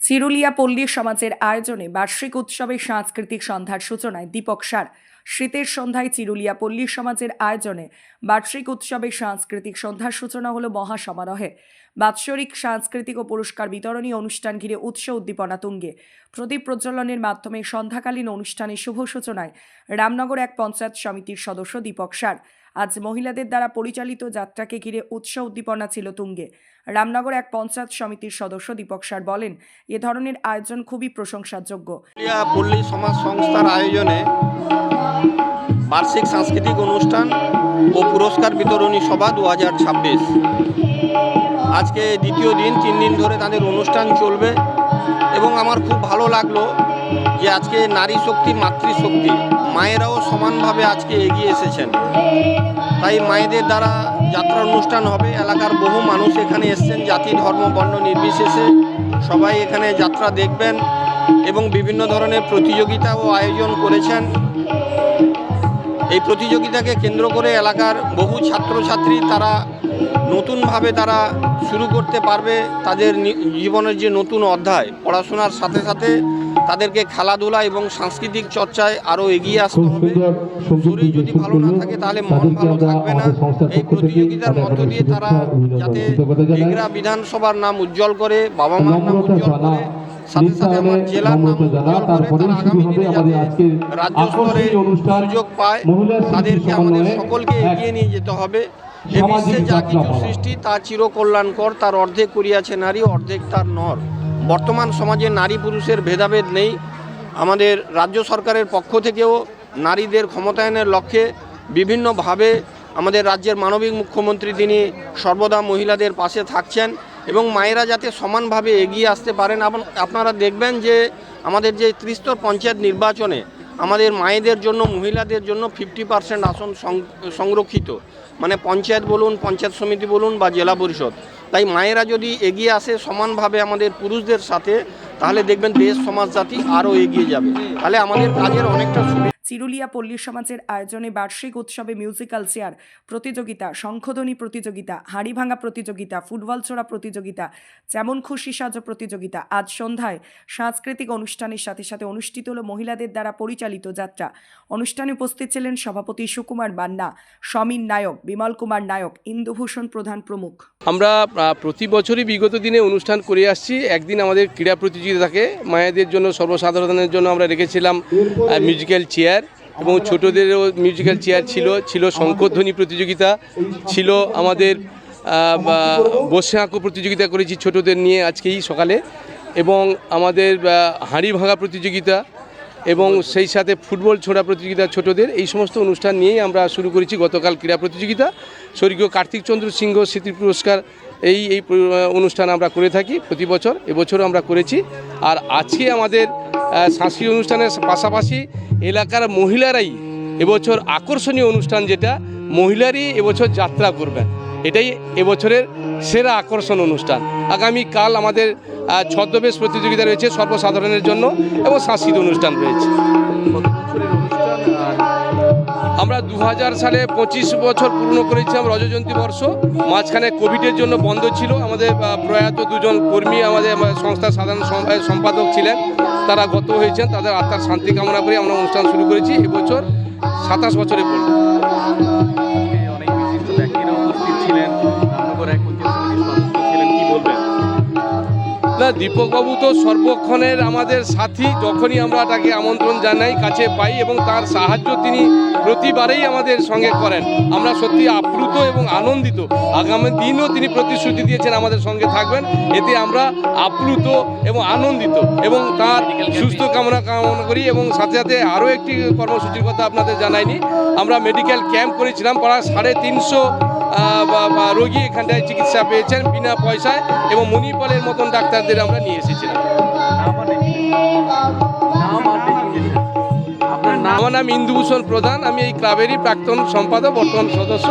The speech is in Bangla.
চিরুলিয়া পল্লী সমাজের আয়োজনে বার্ষিক উৎসবে সাংস্কৃতিক সন্ধ্যার সূচনায় দীপক সার। শীতের সন্ধ্যায় চিরুলিয়া পল্লী সমাজের আয়োজনে বার্ষিক উৎসবে সাংস্কৃতিক সন্ধ্যার সূচনা হলো মহাসমারোহে। বাৎসরিক সাংস্কৃতিক ও পুরস্কার বিতরণী অনুষ্ঠান ঘিরে উৎসব উদ্দীপনা তুঙ্গে। প্রদীপ প্রজ্বলনের মাধ্যমে সন্ধ্যাকালীন অনুষ্ঠানের শুভ সূচনায় রামনগর এক পঞ্চায়েত সমিতির সদস্য দীপক সার। আজ মহিলাদের দ্বারা পরিচালিত যাত্রাকে ঘিরে উৎসব উদ্দীপনা ছিল তুঙ্গে। রামনগর এক পঞ্চায়েত সমিতির সদস্য দীপক সার বলেন, এ ধরনের আয়োজন খুবই প্রশংসাযোগ্য। পল্লী সমাজ সংস্থার আয়োজনে বার্ষিক সাংস্কৃতিক অনুষ্ঠান ও পুরস্কার বিতরণী সভা 2026 আজকে দ্বিতীয় দিন, 3 দিন ধরে তাদের অনুষ্ঠান চলবে এবং আমার খুব ভালো লাগলো যে আজকে নারী শক্তি, মাতৃশক্তি, মায়েরাও সমানভাবে আজকে এগিয়ে এসেছেন। তাই মায়েদের দ্বারা যাত্রা অনুষ্ঠান হবে। এলাকার বহু মানুষ এখানে এসছেন, জাতি ধর্ম বর্ণ নির্বিশেষে সবাই এখানে যাত্রা দেখবেন এবং বিভিন্ন ধরনের প্রতিযোগিতাও আয়োজন করেছেন। এই প্রতিযোগিতাকে কেন্দ্র করে এলাকার বহু ছাত্রছাত্রী তারা নতুনভাবে তারা শুরু করতে পারবে তাদের জীবনের যে নতুন অধ্যায়। পড়াশোনার সাথে সাথে তাদেরকে খেলাধুলা এবং সাংস্কৃতিক চর্চায় আরও এগিয়ে আসতে হবে। শরীর যদি ভালো না থাকে তাহলে মন ভালো থাকবে না। এই প্রতিযোগিতার মধ্য দিয়ে তারা যাতে এগরা বিধানসভার নাম উজ্জ্বল করে, বাবা মার নাম উজ্জ্বল করে, সাথে সাথে আমার জেলার নাম উজ্জ্বল করে, তারা আগামী দিনে যাতে রাজ্য স্তরে সুযোগ পায়, তাদেরকে আমাদের সকলকে এগিয়ে নিয়ে যেতে হবে। এ বিশ্বে যা কিছু সৃষ্টি তা চিরকল্যাণকর, তার অর্ধেক করিয়াছে নারী, অর্ধেক তার নর। বর্তমান সমাজে নারী পুরুষের ভেদাভেদ নেই। আমাদের রাজ্য সরকারের পক্ষ থেকেও নারীদের ক্ষমতায়নের লক্ষ্যে বিভিন্নভাবে আমাদের রাজ্যের মানবিক মুখ্যমন্ত্রী তিনি সর্বদা মহিলাদের পাশে থাকছেন এবং মায়েরা যাতে সমানভাবে এগিয়ে আসতে পারেন। আপনারা দেখবেন যে আমাদের যে ত্রিস্তর পঞ্চায়েত নির্বাচনে আমাদের মায়েদের জন্য, মহিলাদের জন্য 50% আসন সংরক্ষিত, মানে পঞ্চায়েত বলুন, পঞ্চায়েত সমিতি বলুন বা জেলা পরিষদ। তাই মায়েরা যদি এগিয়ে আসে সমানভাবে আমাদের পুরুষদের সাথে, তাহলে দেখবেন দেশ সমাজ জাতি আরও এগিয়ে যাবে। তাহলে আমাদের কাজের অনেকটা সুবিধা। চিরুলিয়া পল্লী সমাজের আয়োজনে বার্ষিক উৎসবে মিউজিক্যাল চেয়ার প্রতিযোগিতা, শঙ্খধ্বনি প্রতিযোগিতা, হাঁড়ি ভাঙা প্রতিযোগিতা, ফুটবল ছোড়া প্রতিযোগিতা, যেমন খুশি সাজো প্রতিযোগিতা। আজ সন্ধ্যায় সাংস্কৃতিক অনুষ্ঠানের সাথে সাথে অনুষ্ঠিত হল মহিলাদের দ্বারা পরিচালিত যাত্রা। অনুষ্ঠানে উপস্থিত ছিলেন সভাপতি সুকুমার বান্না, সমীর নায়ক, বিমল কুমার নায়ক, ইন্দুভূষণ প্রধান প্রমুখ। আমরা প্রতি বছরই বিগত দিনে অনুষ্ঠান করে আসছি। একদিন আমাদের ক্রীড়া প্রতিযোগিতা থাকে, মায়েদের জন্য, সর্বসাধারণের জন্য আমরা রেখেছিলাম মিউজিক্যাল চেয়ার এবং ছোটদেরও মিউজিক্যাল চেয়ার ছিল শঙ্খধ্বনি প্রতিযোগিতা ছিল, আমাদের বসে আঁকো প্রতিযোগিতা করেছি ছোটদের নিয়ে আজকেই সকালে, এবং আমাদের হাঁড়ি ভাঙা প্রতিযোগিতা এবং সেই সাথে ফুটবল ছোড়া প্রতিযোগিতা ছোটদের। এই সমস্ত অনুষ্ঠান নিয়েই আমরা শুরু করেছি গতকাল ক্রীড়া প্রতিযোগিতা। স্বর্গীয় কার্তিক চন্দ্র সিংহ স্মৃতি পুরস্কার এই অনুষ্ঠান আমরা করে থাকি প্রতি বছর, এবছরও আমরা করেছি। আর আজকে আমাদের সাংস্কৃতিক অনুষ্ঠানের পাশাপাশি এলাকার মহিলারাই এবছর আকর্ষণীয় অনুষ্ঠান, যেটা মহিলারই এবছর যাত্রা করবেন, এটাই এবছরের সেরা আকর্ষণ অনুষ্ঠান। আগামীকাল আমাদের ছদ্মবেশ প্রতিযোগিতা রয়েছে সর্বসাধারণের জন্য এবং সাংস্কৃতিক অনুষ্ঠান রয়েছে। আমরা 2000 সালে 25 বছর পূর্ণ করেছিলাম, রজতজয়ন্তী বর্ষ। মাঝখানে কোভিডের জন্য বন্ধ ছিল। আমাদের প্রয়াত দুজন কর্মী আমাদের সংস্থার সাধারণ সম্পাদক ছিলেন, তারা গত হয়েছেন, তাদের আত্মার শান্তি কামনা করে আমরা অনুষ্ঠান শুরু করেছি। এবছর 27 বছরে পড়ল। অনেক বিশিষ্ট ব্যক্তিরা উপস্থিত ছিলেন, রামনগর এক পঞ্চায়েত সমিতির সদস্য ছিলেন, কি বলবেন? না, দীপকবাবু তো সর্বক্ষণের আমাদের সাথী। যখনই আমরা তাকে আমন্ত্রণ জানাই, কাছে পাই এবং তার সাহায্য তিনি প্রতিবারেই আমাদের সঙ্গে করেন। আমরা সত্যি আপ্লুত এবং আনন্দিত। আগামী দিনও তিনি প্রতিশ্রুতি দিয়েছেন আমাদের সঙ্গে থাকবেন, এতে আমরা আপ্লুত এবং আনন্দিত এবং তার সুস্থ কামনা করি। এবং সাথে সাথে আরও একটি কর্মসূচির কথা আপনাদের জানাইনি, আমরা মেডিকেল ক্যাম্প করেছিলাম। প্রায় 350 রোগী এখানটায় চিকিৎসা পেয়েছেন বিনা পয়সায় এবং মণিপালের মতন ডাক্তারদের আমরা নিয়ে এসেছিলাম। আমার নাম ইন্দুভূষণ প্রধান, আমি এই ক্লাবেরই প্রাক্তন সম্পাদক, বর্তমান সদস্য।